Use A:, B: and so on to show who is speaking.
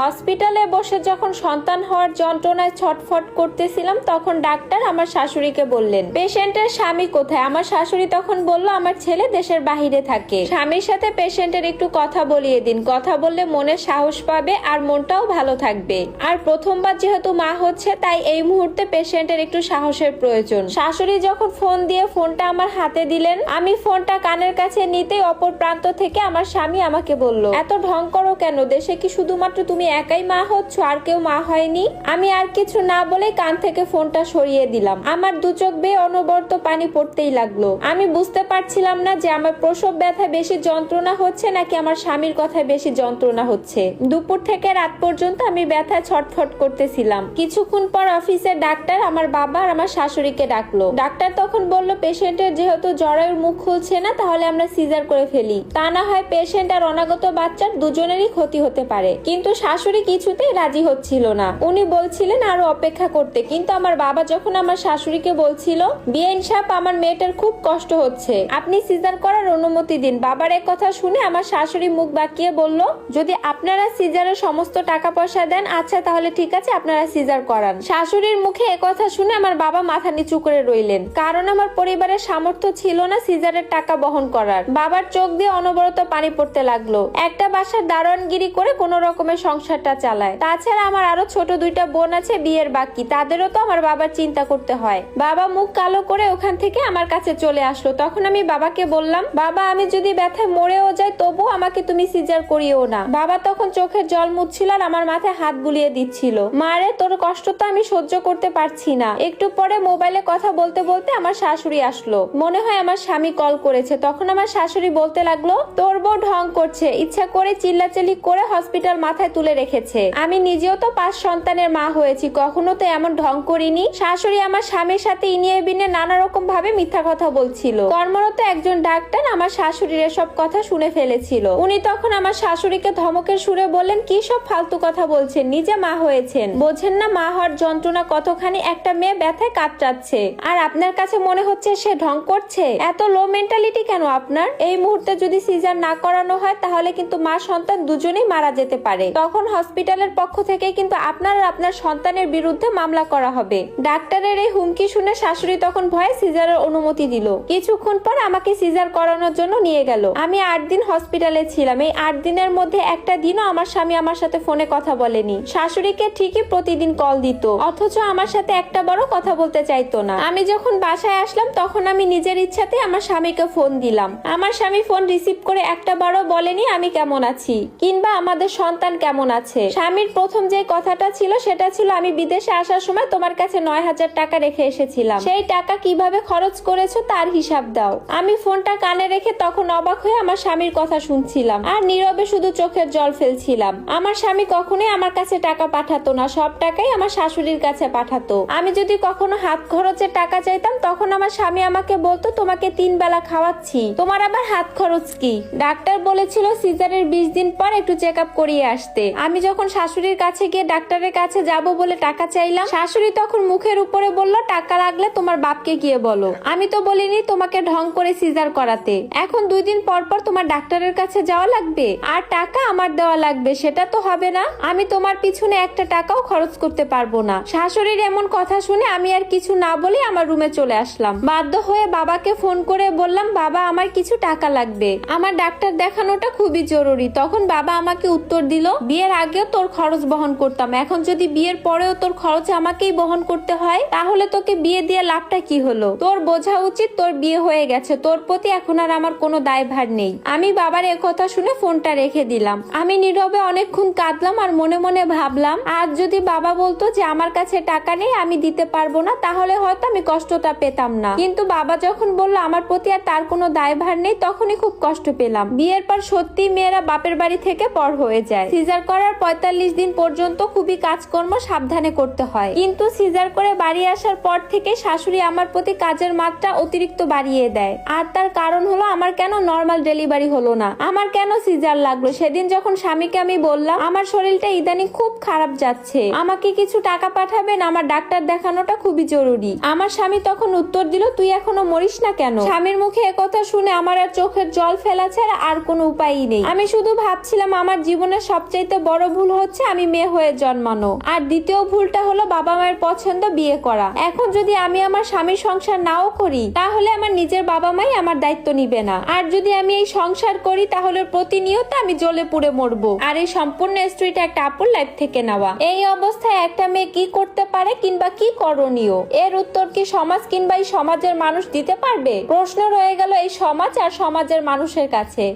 A: হসপিটালে বসে যখন সন্তান হওয়ার যন্ত্রণায় ছটফট করতেছিলাম তখন ডাক্তার আমার শাশুড়িকে বললেন, পেশেন্টের স্বামী কোথায়? আমার শাশুড়ি তখন বলল, আমার ছেলে দেশের বাহিরে থাকে। স্বামীর সাথে পেশেন্টের একটু কথা বলিয়ে দিন, কথা বললে মনে সাহস পাবে আর মনটাও ভালো থাকবে। আর প্রথমবার যেহেতু মা হচ্ছে তাই এই মুহূর্তে পেশেন্টের একটু সাহসের প্রয়োজন। শাশুড়ি যখন ফোন দিয়ে ফোনটা আমার হাতে দিলেন, আমি ফোনটা কানের কাছে নিতেই অপর প্রান্ত থেকে আমার স্বামী আমাকে বলল, এত ঢং করো কেন? দেশে কি শুধুমাত্র তুমি একাই মা হচ্ছ, আর কেউ মা হয়নি? আমি আর কিছু না বলে কান থেকে ফোনটা সরিয়ে দিলাম। আমার দু চোখ বেয়ে অনবরত পানি পড়তেই লাগলো। আমি বুঝতে পারছিলাম না যে আমার প্রসব ব্যথায় বেশি যন্ত্রণা হচ্ছে নাকি আমার স্বামীর কথায় বেশি যন্ত্রণা হচ্ছে। দুপুর থেকে রাত পর্যন্ত আমি ব্যথায় ছটফট করতেছিলাম। কিছুক্ষণ পর অফিসের ডাক্তার আমার বাবা আর আমার শাশুড়িকে ডাকলো। ডাক্তার তখন বলল, পেশেন্টের যেহেতু জরায়ুর মুখ খুলছে না তাহলে আমরা সিজার করে ফেলি, তা না হয় পেশেন্ট আর অনাগত বাচ্চার দুজনেরই ক্ষতি হতে পারে। কিন্তু শাশুড়ি কিছুতেই রাজি হচ্ছিল না। উনি বলছিলেন আরো অপেক্ষা করতে। কিন্তু আমার বাবা যখন আমার শাশুড়িকে বলছিল, বিআইন সাহেব আমার মেয়েটার খুব কষ্ট হচ্ছে, আপনি সিজার করার অনুমতি দিন। বাবার এক কথা শুনে আমার শাশুড়ি মুখ বাঁকিয়ে বলল, যদি আপনারা সিজারের সমস্ত টাকা পয়সা দেন, আচ্ছা তাহলে ঠিক আছে, আপনারা সিজার করান। শাশুড়ির মুখে একথা শুনে আমার বাবা মাথা নিচু করে রইলেন, কারণ আমার পরিবারের সামর্থ্য ছিল না সিজারের টাকা বহন করার। বাবার চোখ দিয়ে অনবরত পানি পড়তে লাগলো। একটা বাসার দারোয়ানগিরি করে কোন রকমের সংসারটা চালায়। তাছাড়া আমার আরো ছোট দুইটা বোন আছে বিয়ের বাকি, তাদেরও তো আমার বাবার চিন্তা করতে হয়। বাবা মুখ কালো করে ওখান থেকে আমার কাছে চলে আসলো। তখন আমি বাবাকে বললাম, বাবা আমি যদি ব্যথায় মরেও যাই তবু আমাকে তুমি সিজার করিও না। বাবা তখন চোখের জল মুছছিল আর আমার মাথায় হাত বুলিয়ে দিচ্ছিল। মারে তোর কষ্ট তো আমি সহ্য করতে পারছি না। একটু পরে মোবাইলে কথা বলতে বলতে আমার শাশুড়ি আসলো। মনে হয় আমার স্বামী কল করেছে। তখন আমার শাশুড়ি বলতে লাগলো, তোর বউ ঢং করছে, ইচ্ছা করে চিল্লাচিল্লি করে হসপিটাল মাথায় তুলে রেখেছে। আমি নিজেও তো 5 সন্তানের মা হয়েছি, কখনো তো এমন ঢং করিনি। শাশুড়ি আমার স্বামীর সাথে ইনিয়ে বিনে নানা রকম ভাবে মিথ্যা কথা বলছিল। কর্মরত একজন ডাক্তার আমার শাশুড়ির এসব কথা শুনে ফেলেছিল। উনি তখন আমার শাশুড়িকে ধমকের সুরে বললেন, কি সব ফালতু কথা বলছেন, নিজে মা হয়েছেন, বোঝেন না মা হওয়ার যন্ত্রণা কতখানি? একটা মেয়ে ব্যথায় কাতরাচ্ছে আর আপনার কাছে মনে হচ্ছে সে ঢং করছে? এত লো মেন্টালিটি কেন আপনার? এই মুহূর্তে যদি সিজার না করানো হয় তাহলে কিন্তু মা সন্তান দুজনেই মারা যেতে পারে। তখন হসপিটালের পক্ষ থেকে কিন্তু আপনার আর আপনার সন্তানের বিরুদ্ধে মামলা করা হবে। ডাক্তারের এই হুমকি শুনে শাশুড়ি তখন ভয়ে সিজারের অনুমতি দিল। কিছুক্ষণ পর আমাকে সিজার করানোর জন্য নিয়ে গেল। আমি 8 দিন হসপিটালে ছিলাম। এই 8 দিনের মধ্যে একটা দিনও আমার স্বামী আমার সাথে ফোনে কথা বলেনি। শাশুড়িকে ঠিকই প্রতিদিন কল দিত, অথচ আমার সাথে একটা বড় কথা বলতে চাইতো না। আমি যখন বাসায় আসলাম তখন আমি নিজের ইচ্ছাতে আমার স্বামীকে ফোন দিলাম। আমার স্বামী ফোন রিসিভ করে একটা বারও বলেনি আমি কেমন আছি কিংবা আমাদের সন্তান কেমন আছে। স্বামীর প্রথম যে কথাটা ছিল সেটা ছিল, আমি বিদেশে আসার সময় তোমার কাছে 9,000 টাকা রেখে এসেছিলাম, সেই টাকা কিভাবে খরচ করেছো তার হিসাব দাও। আমি ফোনটা কানে রেখে তখন অবাক হয়ে আমার স্বামীর কথা শুনছিলাম আর নীরবে শুধু চোখের জল ফেলছিলাম। আমার স্বামী কখনোই আমার কাছে টাকা পাঠাতো না, সব টাকাই আমার শাশুড়ির কাছে পাঠাতো। আমি যদি কখনো হাত খরচের টাকা চাইতাম তখন আমার স্বামী আমাকে বলতো, তোমাকে 3 বেলা খাওয়াচ্ছি, তোমার আবার হাত খরচ কি? ডাক্তার বলেছিল সিজারের 20 দিন পর একটু চেক আপ করিয়ে আসতে। আমি যখন শাশুড়ির কাছে গিয়ে ডাক্তারের কাছে যাব বলে টাকা চাইলাম, শাশুড়ি তখন মুখের উপরে বলল, টাকা লাগলে তোমার বাপকে গিয়ে বলো, আমি তো বলিনি তোমাকে ঢং করে সিজার করাতে। এখন 2 দিন পর পর তোমার ডাক্তারের কাছে যাওয়া লাগবে আর টাকা আমার দেওয়া লাগবে, সেটা তো হবে না। আমি তোমার পিছনে একটা টাকাও খরচ করতে পারবো না। শাশুড়ির এমন কথা শুনে আমি আর কিছু না বলে আমার রুমে চলে আসলাম। বাধ্য হয়ে বাবাকে ফোন করে বললাম, বাবা আমার কিছু টাকা লাগবে, আমার ডাক্তার দেখানোটা খুবই জরুরি। তখন বাবা আমাকে উত্তর দিল, বিয়ের আগেও তোর খরচ বহন করতাম, এখন যদি বিয়ের পরেও তোর খরচ আমাকেই বহন করতে হয় তাহলে তোকে বিয়ে দিয়ে লাভটা কি হলো? তোর বোঝা উচিত তোর বিয়ে হয়ে গেছে, তোর প্রতি এখন আর আমার কোনো দায়ভার নেই। আমি বাবার কথা শুনে ফোনটা রেখে দিলাম। আমি নীরবে অনেকক্ষণ কাঁদলাম আর মনে মনে ভাবলাম, আজ যদি বাবা বলতো যে আমার কাছে টাকা নেই আমি দিতে পারবো না তাহলে হয়তো আমি কষ্টটা পেতাম না। কিন্তু বাবা যখন বললো আমার প্রতি আর তার কোনো দায়ভার নেই তখনই খুব কষ্ট পেলাম। বিয়ের পর সত্যি মেয়েরা বাপের বাড়ি থেকে পর হয়ে যায়। সিজার করার 45 দিন পর্যন্ত খুবই কাজকর্ম সাবধানে করতে হয়, কিন্তু সিজার করে বাড়ি আসার পর থেকে শাশুড়ি আমার প্রতি কাজের মাত্রা অতিরিক্ত বাড়িয়ে দেয়। আর তার কারণ হলো আমার কেন নর্মাল ডেলিভারি হলো না, আমার কেন সিজার লাগলো। সেদিন যখন স্বামীকে আমি বললাম আমার শরীরটা ইদানিং খুব খারাপ যাচ্ছে, আমাকে কিছু টাকা পাঠাবেন, আমার ডাক্তার দেখানোটা খুবই জরুরি, আমার স্বামী তখন উত্তর দিল, তুই এখনো মরিস না কেন? স্বামীর মুখে একথা শুনে আমার আর চোখের জল ফেলা ছাড়া আর কোনো উপায়ই নেই। আমি শুধু ভাবছিলাম আমার জীবনের সবচাইতে বড় ভুল হচ্ছে আমি মেয়ে হয়ে জন্মানো, আর দ্বিতীয় ভুলটা হলো বাবা মায়ের পছন্দ বিয়ে করা। এখন যদি আমি আমার স্বামীর সংসার নাও করি তাহলে আমার নিজের বাবা মাই আমার দায়িত্ব নিবে না, আর যদি আমি এই সংসার করি তাহলে প্রতিনিয়ত আমি জ্বলে পুড়ে মরবো। আর এই সম্পূর্ণ স্টোরিটা একটা আপুর লাইফ থেকে নেওয়া। এই অবস্থায় একটা মেয়ে কি করতে পারে কিংবা কি করণীয়, এর উত্তর কি সমাজ কিংবা এই সমাজের মানুষ দিতে পারবে? প্রশ্ন রয়ে গেল এই সমাজ আর সমাজের মানুষের কাছে।